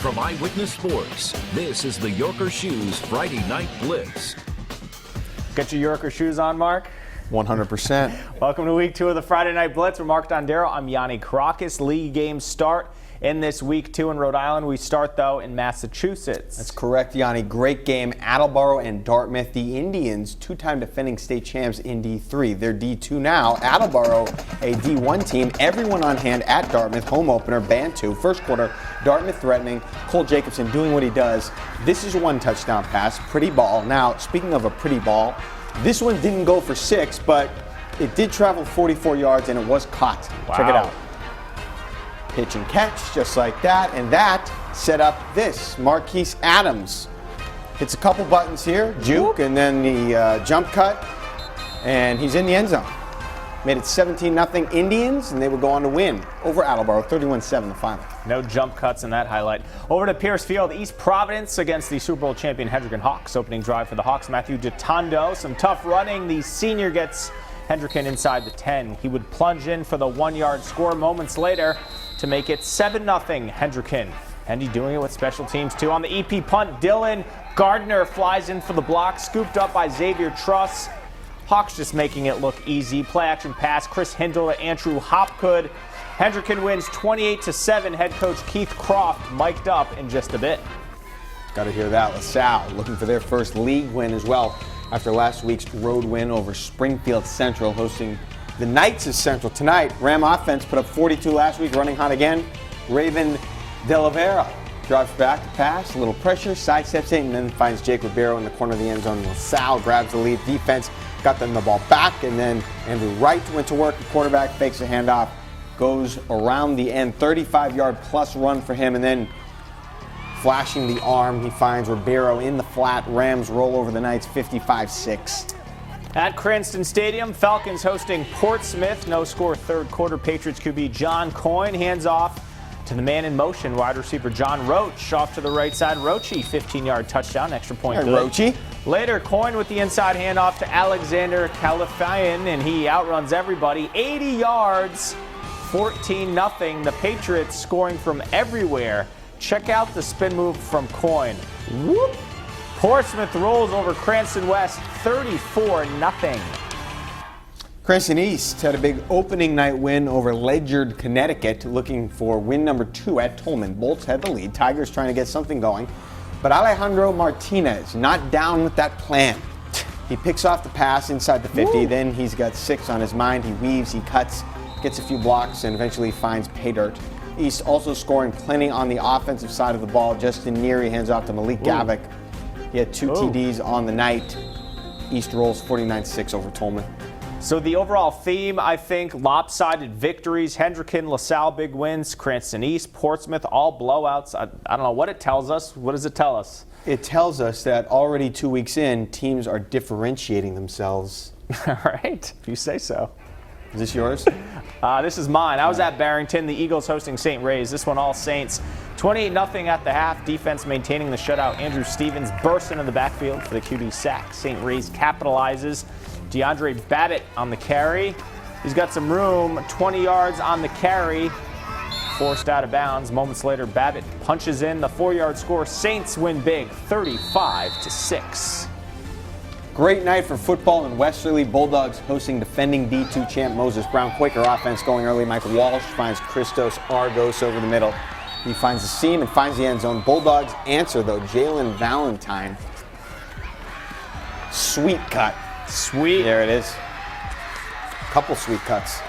from Eyewitness Sports, this is the Yorker Shoes Friday Night Blitz. Get your Yorker shoes on, Mark. 100%. Welcome to week 2 of the Friday Night Blitz. We're Mark Dondero. I'm Yianni. Kourakis. League games start in this week 2 in Rhode Island. We start, though, in Massachusetts. That's correct, Yianni. Great game. Attleboro and Dartmouth. The Indians, two-time defending state champs in D3. They're D2 now. Attleboro, a D1 team. Everyone on hand at Dartmouth. Home opener, band 2. First quarter, Dartmouth threatening. Cole Jacobson doing what he does. This is one touchdown pass. Pretty ball. Now, speaking of a pretty ball, this one didn't go for 6, but it did travel 44 yards and it was caught. Wow. Check it out. Pitch and catch, just like that. And that set up this. Marquise Adams hits a couple buttons here. Juke, and then the jump cut. And he's in the end zone. Made it 17-0 Indians, and they would go on to win over Attleboro, 31-7 the final. No jump cuts in that highlight. Over to Pierce Field, East Providence against the Super Bowl champion Hendricken Hawks. Opening drive for the Hawks, Matthew Gitondo. Some tough running. The senior gets Hendricken inside the 10. He would plunge in for the 1-yard score moments later to make it 7-0 Hendricken. Hendy doing it with special teams too. On the EP punt, Dylan Gardner flies in for the block, scooped up by Xavier Truss. Hawks just making it look easy. Play action pass, Chris Hindle to Andrew Hopgood. Hendricken wins 28-7. Head coach Keith Croft mic'd up in just a bit. Got to hear that. Salle looking for their first league win as well after last week's road win over Springfield Central, hosting the Knights of Central tonight. Ram offense put up 42 last week, running hot again. Raven De Oliveira drives back to pass, a little pressure, sidesteps it, and then finds Jake Ribeiro in the corner of the end zone. Salle grabs the lead. Defense got them the ball back, and then Andrew Wright went to work. The quarterback fakes a handoff, goes around the end, 35-yard plus run for him, and then flashing the arm, he finds Ribeiro in the flat. Rams roll over the Knights 55-6. At Cranston Stadium, Falcons hosting Portsmouth. No score third quarter. Patriots QB John Coyne hands off to the man in motion, wide receiver John Roach. Off to the right side, Roachy, 15-yard touchdown, extra point good. Roachy. Later, Coyne with the inside handoff to Alexander Califian, and he outruns everybody. 80 yards, 14-0. The Patriots scoring from everywhere. Check out the spin move from Coyne. Whoop. Portsmouth rolls over Cranston West, 34-0. Cranston East had a big opening night win over Ledyard, Connecticut, looking for win number 2 at Tolman. Bolts had the lead. Tigers trying to get something going. But Alejandro Martinez not down with that plan. He picks off the pass inside the 50. Woo. Then he's got 6 on his mind. He weaves, he cuts, gets a few blocks, and eventually finds pay dirt. East also scoring plenty on the offensive side of the ball. Justin Neary hands off to Malik Gavik. He had 2 TDs on the night. East rolls 49-6 over Tolman. So the overall theme, I think, lopsided victories. Hendricken, LaSalle, big wins. Cranston East, Portsmouth, all blowouts. I don't know what it tells us. What does it tell us? It tells us that already 2 weeks in, teams are differentiating themselves. All right, if you say so. Is this yours? This is mine. I was at Barrington. The Eagles hosting St. Ray's. This one all Saints. 28-0 at the half. Defense maintaining the shutout. Andrew Stevens bursts into the backfield for the QB sack. St. Ray's capitalizes. DeAndre Babbitt on the carry. He's got some room. 20 yards on the carry. Forced out of bounds. Moments later, Babbitt punches in the 4-yard score. Saints win big, 35-6. Great night for football in Westerly. Bulldogs hosting defending D2 champ Moses Brown. Quaker offense going early. Michael Walsh finds Christos Argos over the middle. He finds the seam and finds the end zone. Bulldogs answer, though. Jalen Valentine. Sweet cut. Sweet. There it is. Couple sweet cuts.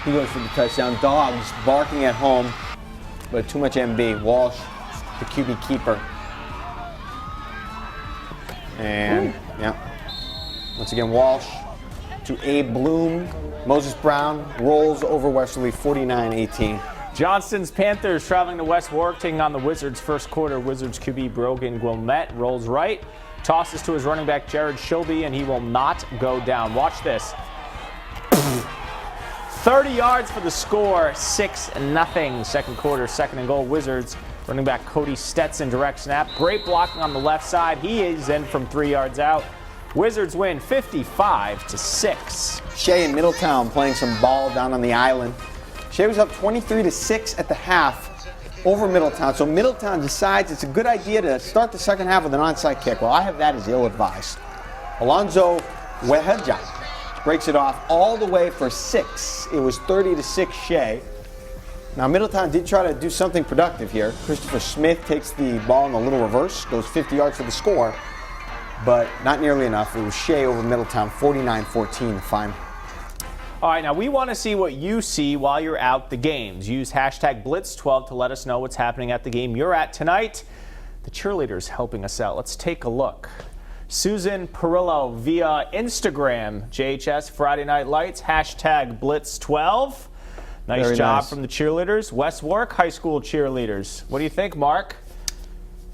He goes for the touchdown. Dogs barking at home, but too much MB. Walsh, the QB keeper. And, yeah. Once again, Walsh to Abe Bloom. Moses Brown rolls over Westerly 49-18. Johnston's Panthers traveling to West Warwick, taking on the Wizards. First quarter, Wizards QB Brogan Guillemette rolls right. Tosses to his running back Jared Shilby, and he will not go down. Watch this. 30 yards for the score, 6-0. Second quarter, second and goal, Wizards. Running back Cody Stetson, direct snap. Great blocking on the left side. He is in from 3 yards out. Wizards win 55-6. Shea in Middletown playing some ball down on the island. Shea was up 23-6 at the half. over Middletown. So Middletown decides it's a good idea to start the second half with an onside kick. Well, I have that as ill-advised. Alonzo Weheja breaks it off all the way for 6. It was 30-6 Shea. Now Middletown did try to do something productive here. Christopher Smith takes the ball in a little reverse, goes 50 yards for the score, but not nearly enough. It was Shea over Middletown, 49-14 the final. All right, now we want to see what you see while you're out the games. Use hashtag Blitz12 to let us know what's happening at the game you're at tonight. The cheerleaders helping us out. Let's take a look. Susan Perillo via Instagram, JHS Friday Night Lights, hashtag Blitz12. Nice job from the cheerleaders. West Warwick High School cheerleaders. What do you think, Mark?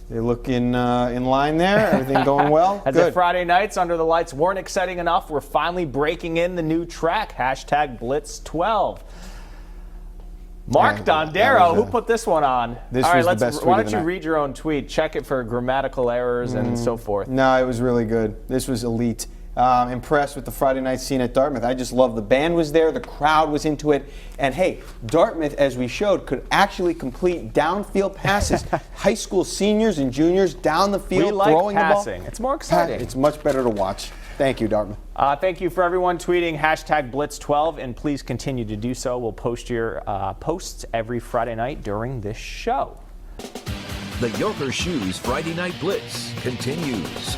They look in line there. Everything going well? As the Friday nights under the lights weren't exciting enough, we're finally breaking in the new track. Hashtag Blitz12. Mark Dondero, who put this one on? This was the best tweet why don't you read your own tweet? Check it for grammatical errors and so forth. No, it was really good. This was elite. Impressed with the Friday night scene at Dartmouth. I just love the band was there, the crowd was into it, and hey, Dartmouth, as we showed, could actually complete downfield passes. High school seniors and juniors down the field throwing passing. the ball. It's more exciting. It's much better to watch. Thank you, Dartmouth. Thank you for everyone tweeting hashtag Blitz12, and please continue to do so. We'll post your posts every Friday night during this show. The Yorker Shoes Friday Night Blitz continues.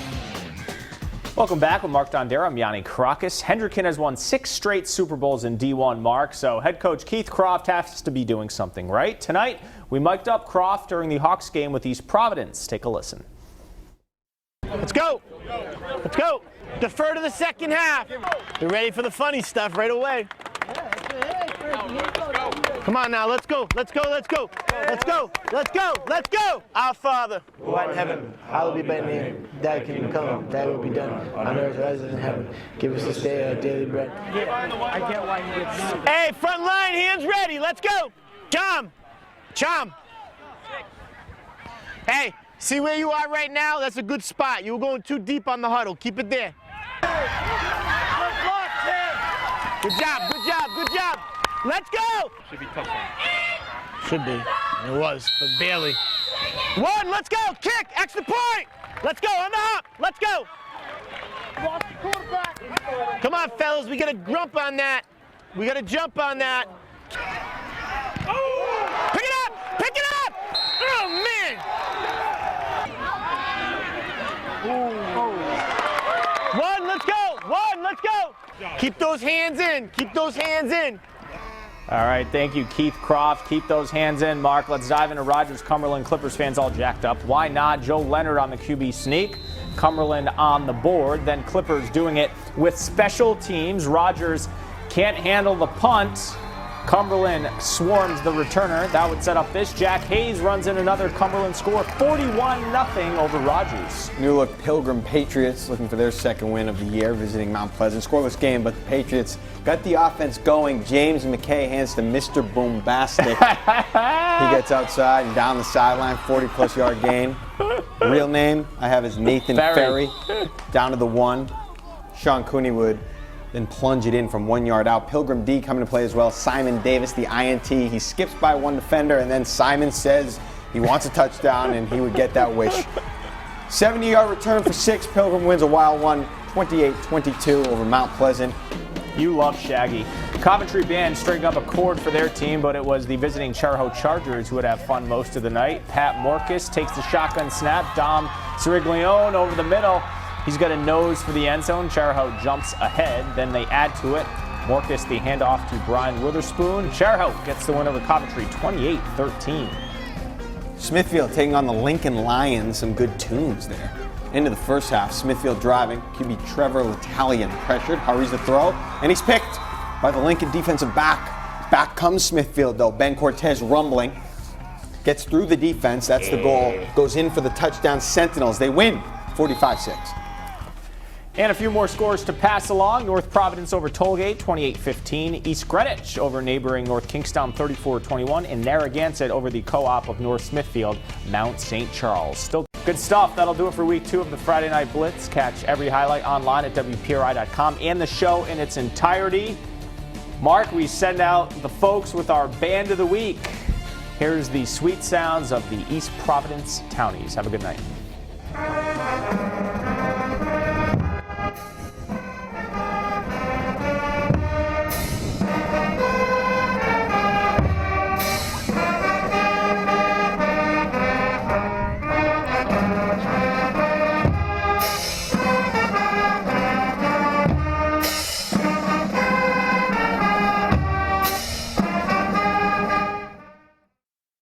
Welcome back with Mark Dondero. I'm Yianni Kourakis. Hendricken has won 6 straight Super Bowls in D1, Mark, so head coach Keith Croft has to be doing something right. Tonight, we mic'd up Croft during the Hawks game with East Providence. Take a listen. Let's go. Let's go. Defer to the second half. Be ready for the funny stuff right away. Come on now, let's go. Let's go. Let's go. Let's go. Let's go. Let's go. Our Father, who art in heaven, hallowed be thy name. Thy kingdom come, thy will be done on earth as in heaven. Give us this day our daily bread. I get why you get. Hey, front line, hands ready. Let's go. Chom. Chom. Hey, see where you are right now? That's a good spot. You were going too deep on the huddle. Keep it there. Good job, good job, good job. Let's go. Should be touchdown. Should be. It was, but barely. 1, let's go. Kick, extra point. Let's go, on the hop. Let's go. Come on, fellas, we got to jump on that. We got to jump on that. Pick it up, pick it up. Oh, man. 1, let's go. 1, let's go. Keep those hands in. Keep those hands in. All right, thank you, Keith Croft. Keep those hands in, Mark. Let's dive into Rogers, Cumberland. Clippers fans all jacked up. Why not? Joe Leonard on the QB sneak. Cumberland on the board. Then Clippers doing it with special teams. Rogers can't handle the punt. Cumberland swarms the returner. That would set up this. Jack Hayes runs in another Cumberland score, 41-0 over Rogers. New look Pilgrim Patriots looking for their second win of the year, visiting Mount Pleasant. Scoreless game, but the Patriots got the offense going. James McKay hands to Mr. Boombastic. He gets outside and down the sideline, 40-plus yard gain. Real name I have is Nathan Ferry. Down to the 1. Sean Cooney would then plunge it in from 1 yard out. Pilgrim D coming to play as well. Simon Davis, the INT. He skips by one defender, and then Simon says he wants a touchdown, and he would get that wish. 70-yard return for 6. Pilgrim wins a wild one, 28-22 over Mount Pleasant. You love Shaggy. Coventry band stringing up a chord for their team, but it was the visiting Chariho Chargers who would have fun most of the night. Pat Morcus takes the shotgun snap. Dom Siriglione over the middle. He's got a nose for the end zone. Chariho jumps ahead. Then they add to it. Morcus the handoff to Brian Witherspoon. Chariho gets the win over Coventry, 28-13. Smithfield taking on the Lincoln Lions. Some good tunes there. Into the first half, Smithfield driving. QB Trevor L'Italian pressured, hurries the throw, and he's picked by the Lincoln defensive back. Back comes Smithfield, though. Ben Cortez rumbling. Gets through the defense. That's the goal. Goes in for the touchdown. Sentinels. They win 45-6. And a few more scores to pass along. North Providence over Tollgate, 28-15. East Greenwich over neighboring North Kingstown, 34-21. And Narragansett over the co-op of North Smithfield, Mount St. Charles. Still good stuff. That'll do it for week 2 of the Friday Night Blitz. Catch every highlight online at WPRI.com and the show in its entirety. Mark, we send out the folks with our Band of the Week. Here's the sweet sounds of the East Providence Townies. Have a good night.